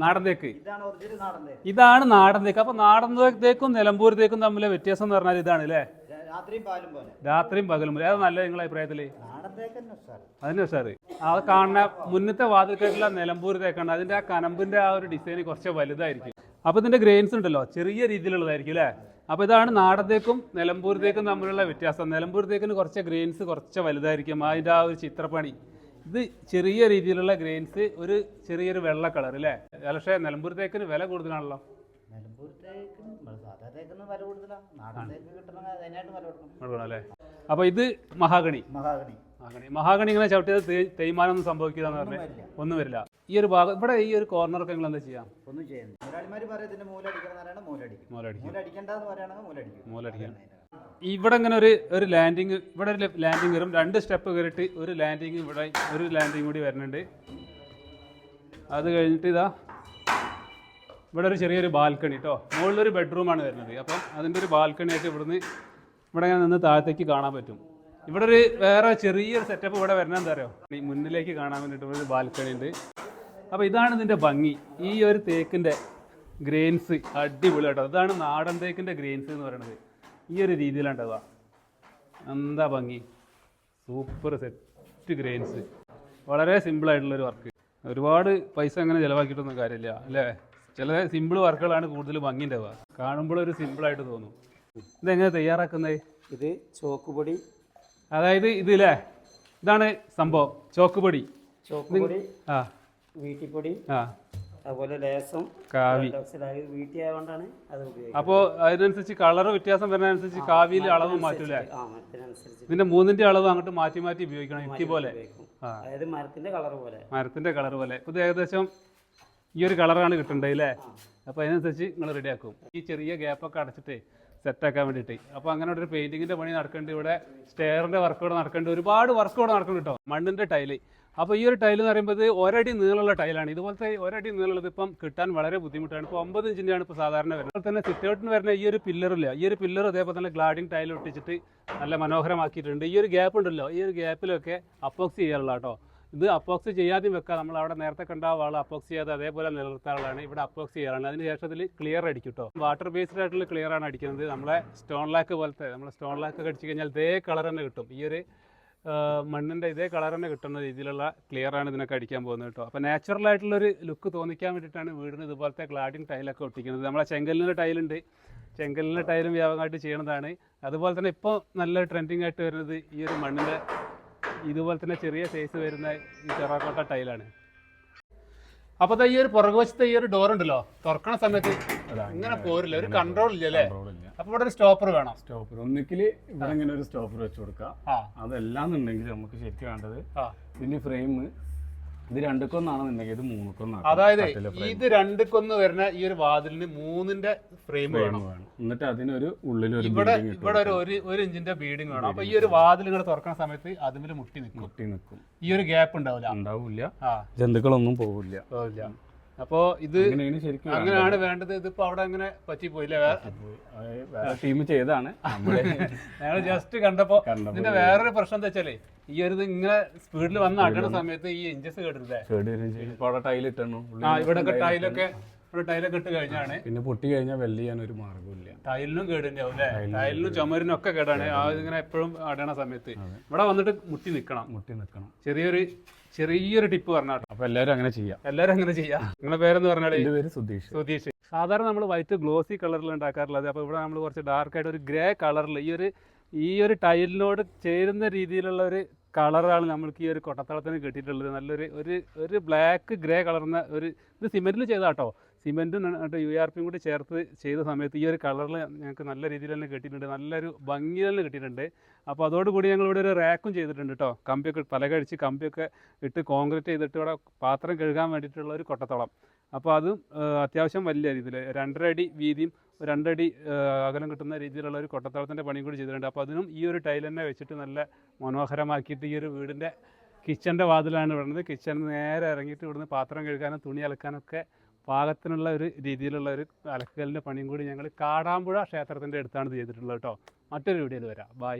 നാടൻ തേക്ക് ഇതാണ് നാടൻ തേക്ക്. അപ്പൊ നാടൻ തേക്കും നിലമ്പൂർ തേക്കും തമ്മിലെ വ്യത്യാസം എന്ന് പറഞ്ഞാൽ ഇതാണ് അല്ലേ? രാത്രിയും പകലും പോലെ. അത് നല്ല നിങ്ങളുടെ അഭിപ്രായത്തില് അതിന് സാറ് ആ കാണുന്ന മുന്നത്തെ വാതിൽക്കായിട്ടുള്ള നിലമ്പൂർ തേക്കാണ്. അതിന്റെ ആ കനമ്പിന്റെ ആ ഒരു ഡിസൈൻ കുറച്ച് വലുതായിരിക്കും. അപ്പൊ ഇതിന്റെ ഗ്രെയിൻസ് ഉണ്ടല്ലോ ചെറിയ രീതിയിലുള്ളതായിരിക്കും അല്ലേ? അപ്പൊ ഇതാണ് നാടൻ തേക്കും നിലമ്പൂർ തേക്കും തമ്മിലുള്ള വ്യത്യാസം. നിലമ്പൂർ തേക്കിന് കുറച്ച് ഗ്രെയിൻസ് കുറച്ച് വലുതായിരിക്കും. അതിന്റെ ആ ഒരു ചിത്രപ്പണി. ഇത് ചെറിയ രീതിയിലുള്ള ഗ്രെയിൻസ്, ഒരു ചെറിയൊരു വെള്ള കളർ അല്ലേ? പക്ഷേ നിലമ്പൂർ തേക്കിന് വില കൂടുതലാണല്ലോ. അല്ലേ? അപ്പൊ ഇത് മഹാഗണി. മഹാഗണി ഇങ്ങനെ ചവിട്ടിയത് തേയ്മാനം ഒന്നും സംഭവിക്കില്ലെന്ന് പറഞ്ഞാൽ ഒന്നും വരില്ല. ഈ ഒരു ഭാഗം ഇവിടെ ഈ ഒരു കോർണറൊക്കെ നിങ്ങൾ എന്താ ചെയ്യാം? മൂലടിക്കാൻ. ഇവിടെ ഇങ്ങനെ ഒരു ലാൻഡിങ്, ഇവിടെ ഒരു ലാൻഡിങ് വരും. 2 സ്റ്റെപ്പ് കയറിയിട്ട് ഒരു ലാൻഡിങ്, ഇവിടെ ഒരു ലാൻഡിങ് കൂടി വരുന്നുണ്ട്. അത് കഴിഞ്ഞിട്ട് ഇതാ ഇവിടെ ഒരു ചെറിയൊരു ബാൽക്കണി കേട്ടോ. മുകളിലൊരു ബെഡ്റൂമാണ് വരുന്നത്. അപ്പം അതിൻ്റെ ഒരു ബാൽക്കണിയൊക്കെ ഇവിടെ ഇങ്ങനെ നിന്ന് താഴത്തേക്ക് കാണാൻ പറ്റും. ഇവിടെ ഒരു വേറെ ചെറിയൊരു സെറ്റപ്പ് ഇവിടെ വരുന്നത് എന്താ പറയുക, ഈ മുന്നിലേക്ക് കാണാൻ വേണ്ടിയിട്ട് ഒരു ബാൽക്കണി ഉണ്ട്. അപ്പോൾ ഇതാണ് ഇതിൻ്റെ ഭംഗി. ഈ ഒരു തേക്കിൻ്റെ ഗ്രെയിൻസ് അടിപൊളി കേട്ടോ. ഇതാണ് നാടൻ തേക്കിൻ്റെ ഗ്രെയിൻസ് എന്ന് പറയുന്നത്. ഈ ഒരു രീതിയിലുണ്ടാവുക. എന്താ ഭംഗി, സൂപ്പർ സെറ്റ് ഗ്രെയിൻസ്. വളരെ സിമ്പിളായിട്ടുള്ളൊരു വർക്ക്. ഒരുപാട് പൈസ അങ്ങനെ ചിലവാക്കിയിട്ടൊന്നും കാര്യമില്ല അല്ലേ? ചില സിമ്പിൾ വർക്കുകളാണ് കൂടുതൽ ഭംഗി ഉണ്ടാവുക. കാണുമ്പോൾ ഒരു സിമ്പിളായിട്ട് തോന്നും. ഇതെങ്ങനെ തയ്യാറാക്കുന്നത്? ഇത് ചോക്കുപൊടി, അതായത് ഇതില്ലേ, ഇതാണ് സംഭവം. ചോക്കുപൊടി, ആ വീട്ടിപ്പൊടി, അതുപോലെ ലേസം, കാവി. വീട്ടിയായതുകൊണ്ടാണ് അത് ഉപയോഗിക്കുന്നത്. അപ്പോൾ അതിനനുസരിച്ച് കളർ വ്യത്യാസം വരുന്നതനുസരിച്ച് കാവിയിൽ അളവ് മാറ്റൂലേ? ഇതിന്റെ 3ന്റെ അളവ് അങ്ങോട്ട് മാറ്റി മാറ്റി ഉപയോഗിക്കണം. യുക്തി പോലെ, അതായത് മരത്തിന്റെ കളർ പോലെ. മരത്തിന്റെ കളർ പോലെ. ഇത് ഏകദേശം ഈ ഒരു കളറാണ് കിട്ടേണ്ടത് അല്ലേ? അപ്പോൾ അതിനനുസരിച്ച് നിങ്ങൾ റെഡിയാക്കും. ഈ ചെറിയ ഗ്യാപ്പൊക്കെ അടച്ചിട്ട് സെറ്റാക്കാൻ വേണ്ടിയിട്ട്. അപ്പോൾ അങ്ങനെ ഒരു പെയിന്റിങ്ങിന്റെ പണി നടക്കേണ്ടത്, ഇവിടെ സ്റ്റെയറിന്റെ വർക്ക് ഇവിടെ നടക്കേണ്ടത്, ഒരുപാട് വർക്ക് ഇവിടെ നടക്കുന്നുണ്ട് കേട്ടോ. മണ്ണിന്റെ ടൈല്. അപ്പോൾ ഈ ഒരു ടൈൽ എന്ന് പറയുമ്പോൾ 1 അടി നീളമുള്ള ടൈലാണ്. ഇതുപോലത്തെ 1 അടി നീളമുള്ളത് ഇപ്പം കിട്ടാൻ വളരെ ബുദ്ധിമുട്ടാണ്. ഇപ്പോൾ 9 ഇഞ്ചിൻ്റെയാണ് ഇപ്പോൾ സാധാരണ വരുന്നത്. അതുപോലെ തന്നെ സിറ്റൗട്ടിന് വരുന്ന ഈ ഒരു പില്ലറില്ല, ഈ ഒരു പില്ലർ അതേപോലെ തന്നെ ഗ്ലാഡിങ് ടൈൽ ഒട്ടിച്ചിട്ട് നല്ല മനോഹരമാക്കിയിട്ടുണ്ട്. ഈ ഒരു ഗ്യാപ്പ് ഉണ്ടല്ലോ, ഈ ഒരു ഗ്യാപ്പിലൊക്കെ അപ്പോക്സി ചെയ്യാറുള്ള കേട്ടോ. ഇത് അപ്പോക്സി ചെയ്യാതെയും വെക്കാം. നമ്മൾ അവിടെ നേരത്തെ കണ്ട ആൾ അപ്പോക്സി ചെയ്യാതെ അതേപോലെ നിലനിർത്താറുള്ളതാണ്. ഇവിടെ അപ്പോക്സി ചെയ്യാറാണ്. അതിന് ശേഷം ഇതിൽ ക്ലിയർ അടിക്കും കേട്ടോ. വാട്ടർ ബേസ്ഡ് ആയിട്ടുള്ള ക്ലിയർ ആണ് അടിക്കുന്നത്. നമ്മളെ സ്റ്റോൺ ലാക്ക് പോലത്തെ, നമ്മൾ സ്റ്റോൺ ലാക്ക് ഒക്കെ അടിച്ചു കഴിഞ്ഞാൽ ഇതേ കളർ തന്നെ കിട്ടും. ഈ ഒരു മണ്ണിൻ്റെ ഇതേ കളർ തന്നെ കിട്ടുന്ന രീതിയിലുള്ള ക്ലിയറാണ് ഇതിനൊക്കെ അടിക്കാൻ പോകുന്നത് കേട്ടോ. അപ്പോൾ നാച്ചുറലായിട്ടുള്ളൊരു ലുക്ക് തോന്നിക്കാൻ വേണ്ടിയിട്ടാണ് വീടിന് ഇതുപോലത്തെ ഗ്ലാഡിങ് ടൈലൊക്കെ ഒട്ടിക്കുന്നത്. നമ്മളെ ചെങ്കല്ലിൻ്റെ ടൈലുണ്ട്, ചെങ്കല്ലിൻ്റെ ടൈലും വ്യാപകമായിട്ട് ചെയ്യണതാണ്. അതുപോലെ തന്നെ ഇപ്പോൾ നല്ല ട്രെൻഡിങ് ആയിട്ട് വരുന്നത് ഈ ഒരു മണ്ണിൻ്റെ ഇതുപോലെ തന്നെ ചെറിയ സൈസ് വരുന്ന ഈ ടെറാക്കോട്ട ടൈലാണ്. അപ്പോൾ ഈ ഒരു പുറകുവശത്തെ ഈ ഒരു ഡോർ ഉണ്ടല്ലോ, തുറക്കണ സമയത്ത് ഇങ്ങനെ പോരില്ല, ഒരു കൺട്രോൾ ഇല്ല അല്ലേ? അപ്പോൾ ഇവിടെ ഒരു സ്റ്റോപ്പർ വേണം. സ്റ്റോപ്പർ ഒന്നിക്കിൽ ഇവിടെ ഇങ്ങനെ ഒരു സ്റ്റോപ്പർ വെച്ച് കൊടുക്കാം. അതല്ലാന്നുണ്ടെങ്കിൽ നമുക്ക് ശരിക്കും വേണ്ടത് ഇതിന് ഫ്രെയിം, ഇത് 2:1 ഇത് 3:1. അതായത് ഇത് 2:1 വരുന്ന ഈ ഒരു വാതിലിന് 3ന്റെ ഫ്രെയിം വേണം. എന്നിട്ട് അതിനൊരു ഉള്ളിൽ ഇവിടെ ഒരു ഇഞ്ചിന്റെ ബീഡിങ് വേണം. അപ്പൊ ഈ ഒരു വാതിൽ ഇങ്ങനെ തുറക്കുന്ന സമയത്ത് അതിൽ മുട്ടി നിൽക്കും. ഈ ഒരു ഗ്യാപ്പ് ഉണ്ടാവില്ല. ജന്തുക്കളൊന്നും പോവില്ല. അപ്പോ ഇത് അങ്ങനെയാണ് വേണ്ടത്. ഇതിപ്പോ അവിടെ അങ്ങനെ പറ്റിപ്പോയില്ലേ? ടീം ചെയ്താണ്, ഞങ്ങൾ ജസ്റ്റ് കണ്ടപ്പോ. ഇതിന്റെ വേറൊരു പ്രശ്നം എന്താ വെച്ചാലേ, ഈ ഒരു ഇങ്ങനെ സ്പീഡിൽ വന്ന് അടണ സമയത്ത് ഈ ഇഞ്ചസ് കേട്ടില്ലേ? ഇവിടെ ടൈലൊക്കെ ഇട്ട് കഴിഞ്ഞാണ്. പിന്നെ പൊട്ടി കഴിഞ്ഞാൽ വെല്ല് ചെയ്യാൻ ഒരു മാർഗമില്ല. ടൈലിനും കേടുണ്ടാവും അല്ലേ? ടൈലിനും ചുമരിനും ഒക്കെ കേടാണ്. ഇങ്ങനെ എപ്പോഴും അടണ സമയത്ത് ഇവിടെ വന്നിട്ട് മുട്ടി നിൽക്കണം. ചെറിയൊരു ടിപ്പ് പറഞ്ഞാട്ടോ. അപ്പൊ എല്ലാവരും അങ്ങനെ ചെയ്യാം. നിങ്ങളുടെ പേരെന്ന് പറഞ്ഞാൽ? സുധീഷ്. സാധാരണ നമ്മൾ വൈറ്റ് ഗ്ലോസി കളറിൽ ഉണ്ടാക്കാറുള്ളത്. അപ്പോൾ ഇവിടെ നമ്മൾ കുറച്ച് ഡാർക്കായിട്ട് ഒരു ഗ്രേ കളറിൽ ഈ ഒരു ടൈലിനോട് ചേരുന്ന രീതിയിലുള്ള ഒരു കളറാണ് നമ്മൾക്ക് ഈ ഒരു കൊട്ടത്തളത്തിന് കിട്ടിയിട്ടുള്ളത്. നല്ലൊരു ഒരു ബ്ലാക്ക് ഗ്രേ കളർന്ന ഇത് സിമെന്റിൽ ചെയ്താട്ടോ. സിമെന്റും URPയും കൂടി ചേർത്ത് ചെയ്ത സമയത്ത് ഈ ഒരു കളറിൽ ഞങ്ങൾക്ക് നല്ല രീതിയിൽ തന്നെ കിട്ടിയിട്ടുണ്ട്. നല്ലൊരു ഭംഗി തന്നെ കിട്ടിയിട്ടുണ്ട്. അപ്പോൾ അതോടുകൂടി ഞങ്ങൾ ഇവിടെ ഒരു റാക്കും ചെയ്തിട്ടുണ്ട് കേട്ടോ. കമ്പിയൊക്കെ പലകടിച്ച് കമ്പിയൊക്കെ ഇട്ട് കോൺക്രീറ്റ് ചെയ്തിട്ട് ഇവിടെ പാത്രം കഴുകാൻ വേണ്ടിയിട്ടുള്ള ഒരു കൊട്ടത്തളം. അപ്പോൾ അതും അത്യാവശ്യം വലിയ രീതിയിൽ 2.5 അടി വീതിയും 2 അടി അകലം കിട്ടുന്ന രീതിയിലുള്ള ഒരു കൊട്ടത്തളത്തിൻ്റെ പണിയും കൂടി ചെയ്തിട്ടുണ്ട്. അപ്പോൾ അതിനും ഈ ഒരു ടൈൽ തന്നെ വെച്ചിട്ട് നല്ല മനോഹരമാക്കിയിട്ട് ഈ ഒരു വീടിൻ്റെ കിച്ചൻ്റെ വാതിലാണ് വരുന്നത്. കിച്ചണിൽ നേരെ ഇറങ്ങിയിട്ട് ഇവിടുന്ന് പാത്രം കഴുകാനും തുണി അലക്കാനൊക്കെ പാകത്തിനുള്ള ഒരു രീതിയിലുള്ള ഒരു അലക്കലിൻ്റെ പണിയും കൂടി ഞങ്ങൾ കാടാമ്പുഴ ക്ഷേത്രത്തിൻ്റെ അടുത്താണ് ചെയ്തിട്ടുള്ളത് കേട്ടോ. മറ്റൊരു വീഡിയോയിൽ വരാം. ബൈ.